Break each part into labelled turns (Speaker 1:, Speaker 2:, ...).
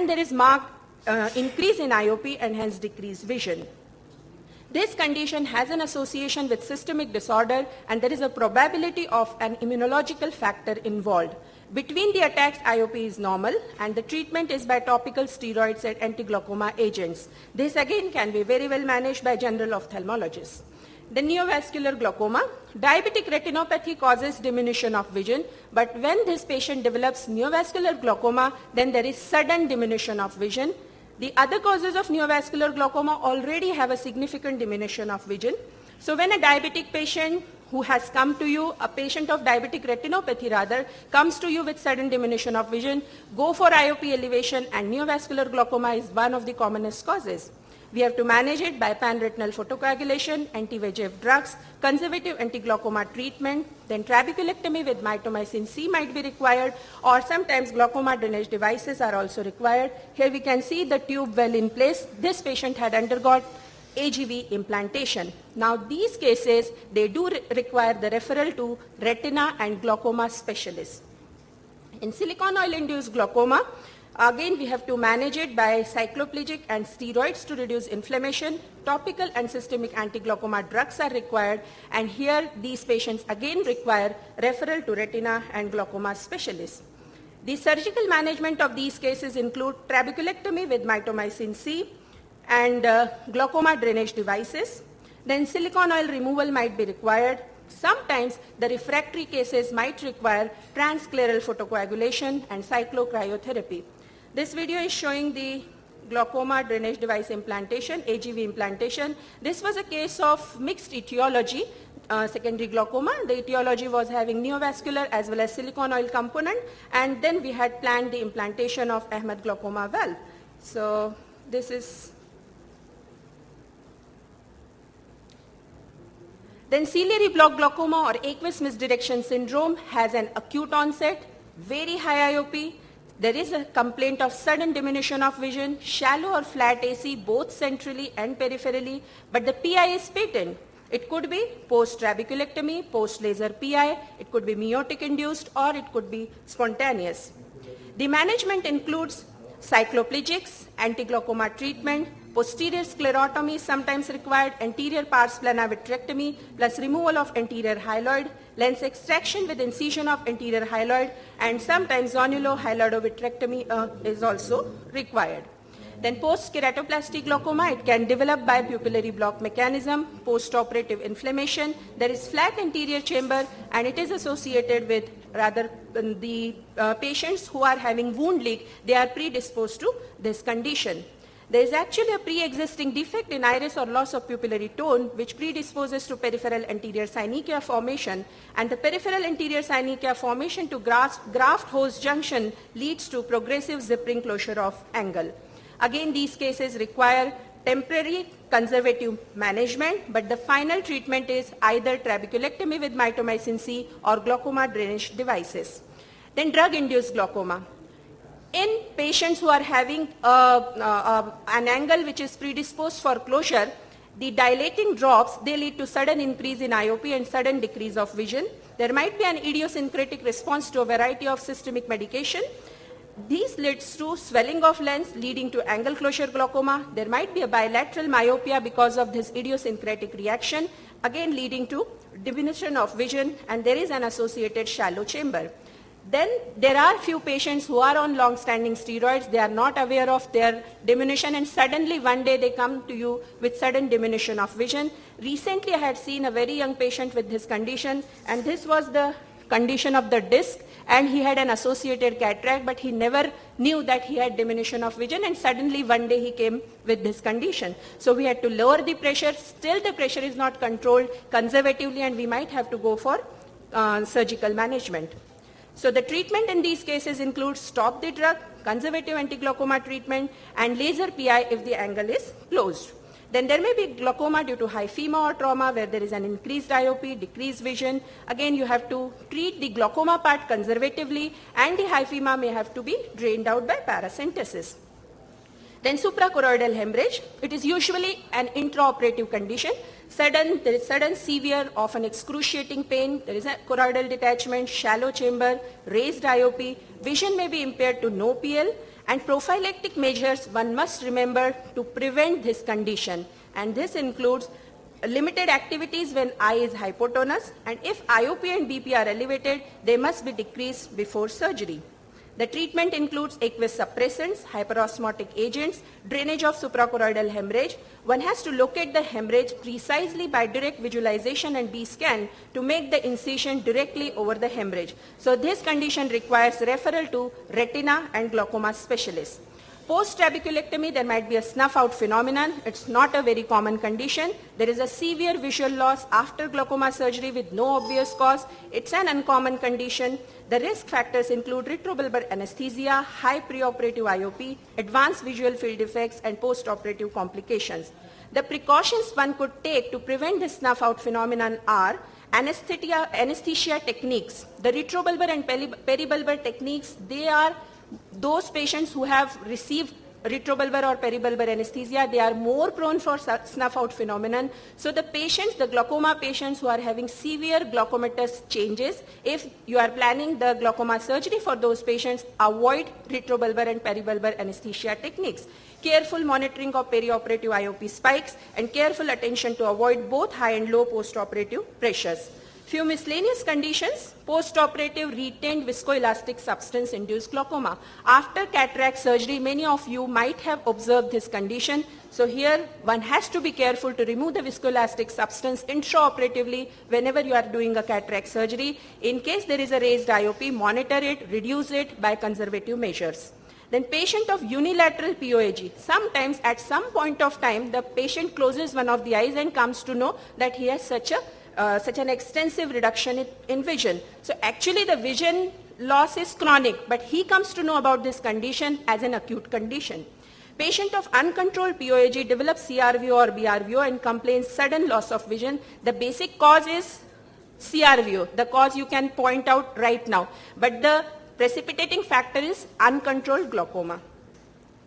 Speaker 1: and there is marked increase in IOP and hence decreased vision. This condition has an association with systemic disorder and there is a probability of an immunological factor involved. Between the attacks, IOP is normal and the treatment is by topical steroids and anti-glaucoma agents. This again can be very well managed by general ophthalmologists. The neovascular glaucoma. Diabetic retinopathy causes diminution of vision, but when this patient develops neovascular glaucoma, then there is sudden diminution of vision. The other causes of neovascular glaucoma already have a significant diminution of vision. So when a diabetic patient who has come to you, a patient of diabetic retinopathy rather, comes to you with sudden diminution of vision, go for IOP elevation, and neovascular glaucoma is one of the commonest causes. We have to manage it by panretinal photocoagulation, anti-VEGF drugs, conservative anti-glaucoma treatment, then trabeculectomy with mitomycin C might be required, or sometimes glaucoma drainage devices are also required. Here we can see the tube well in place. This patient had undergone AGV implantation. Now these cases, they do require the referral to retina and glaucoma specialists. In silicone oil-induced glaucoma, again, we have to manage it by cycloplegic and steroids to reduce inflammation. Topical and systemic anti-glaucoma drugs are required, and here these patients again require referral to retina and glaucoma specialists. The surgical management of these cases include trabeculectomy with mitomycin C and glaucoma drainage devices. Then silicone oil removal might be required. Sometimes the refractory cases might require transscleral photocoagulation and cyclocryotherapy. This video is showing the glaucoma drainage device implantation, AGV implantation. This was a case of mixed etiology, secondary glaucoma. The etiology was having neovascular as well as silicone oil component, and then we had planned the implantation of Ahmed glaucoma valve. So this is. Then ciliary block glaucoma or aqueous misdirection syndrome has an acute onset, very high IOP. There is a complaint of sudden diminution of vision, shallow or flat AC, both centrally and peripherally, but the PI is patent. It could be post-trabeculectomy, post-laser PI, it could be meiotic induced, or it could be spontaneous. The management includes cycloplegics, anti-glaucoma treatment, posterior sclerotomy is sometimes required, anterior pars plana vitrectomy, plus removal of anterior hyaloid, lens extraction with incision of anterior hyaloid, and sometimes zonulo-hyaloidovitrectomy is also required. Then post-keratoplasty glaucoma, it can develop by pupillary block mechanism, post-operative inflammation. There is flat anterior chamber, and it is associated with rather the patients who are having wound leak, they are predisposed to this condition. There is actually a pre-existing defect in iris or loss of pupillary tone which predisposes to peripheral anterior synechia formation, and the peripheral anterior synechia formation to graft-host junction leads to progressive zip ring closure of angle. Again, these cases require temporary conservative management, but the final treatment is either trabeculectomy with mitomycin C or glaucoma drainage devices. Then drug-induced glaucoma. In patients who are having an angle which is predisposed for closure, the dilating drops, they lead to sudden increase in IOP and sudden decrease of vision. There might be an idiosyncratic response to a variety of systemic medication. These leads to swelling of lens leading to angle closure glaucoma. There might be a bilateral myopia because of this idiosyncratic reaction, again leading to diminution of vision, and there is an associated shallow chamber. Then there are few patients who are on long-standing steroids, they are not aware of their diminution, and suddenly one day they come to you with sudden diminution of vision. Recently I had seen a very young patient with this condition, and this was the condition of the disc, and he had an associated cataract, but he never knew that he had diminution of vision, and suddenly one day he came with this condition. So we had to lower the pressure. Still the pressure is not controlled conservatively, and we might have to go for surgical management. So the treatment in these cases includes stop the drug, conservative anti-glaucoma treatment, and laser PI if the angle is closed. Then there may be glaucoma due to hyphema or trauma where there is an increased IOP, decreased vision. Again, you have to treat the glaucoma part conservatively, and the hyphema may have to be drained out by paracentesis. Then suprachoroidal hemorrhage, it is usually an intraoperative condition. There is sudden, severe, often excruciating pain. There is a choroidal detachment, shallow chamber, raised IOP. Vision may be impaired to no PL, And prophylactic measures one must remember to prevent this condition, and this includes limited activities when eye is hypotonous, and if IOP and BP are elevated, they must be decreased before surgery. The treatment includes aqueous suppressants, hyperosmotic agents, drainage of suprachoroidal hemorrhage. One has to locate the hemorrhage precisely by direct visualization and B-scan to make the incision directly over the hemorrhage. So this condition requires referral to retina and glaucoma specialists. Post-trabeculectomy, there might be a snuff-out phenomenon. It's not a very common condition. There is a severe visual loss after glaucoma surgery with no obvious cause. It's an uncommon condition. The risk factors include retrobulbar anesthesia, high preoperative IOP, advanced visual field defects, and post-operative complications. The precautions one could take to prevent this snuff-out phenomenon are anesthesia techniques. The retrobulbar and peribulbar techniques, they are those patients who have received retrobulbar or peribulbar anesthesia, they are more prone for snuff-out phenomenon. So the patients, the glaucoma patients who are having severe glaucomatous changes, if you are planning the glaucoma surgery for those patients, avoid retrobulbar and peribulbar anesthesia techniques. Careful monitoring of perioperative IOP spikes and careful attention to avoid both high and low post-operative pressures. Few miscellaneous conditions: post-operative retained viscoelastic substance-induced glaucoma. After cataract surgery, many of you might have observed this condition. So here, one has to be careful to remove the viscoelastic substance intraoperatively whenever you are doing a cataract surgery. In case there is a raised IOP, monitor it, reduce it by conservative measures. Then patient of unilateral POAG. Sometimes at some point of time, the patient closes one of the eyes and comes to know that he has such an extensive reduction in vision. So actually the vision loss is chronic, but he comes to know about this condition as an acute condition. Patient of uncontrolled POAG develops CRVO or BRVO and complains sudden loss of vision. The basic cause is CRVO. The cause you can point out right now, but the precipitating factor is uncontrolled glaucoma.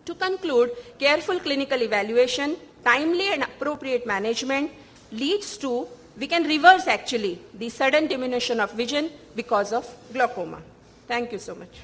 Speaker 1: To conclude, careful clinical evaluation, timely and appropriate management leads to, we can reverse actually the sudden diminution of vision because of glaucoma. Thank you so much.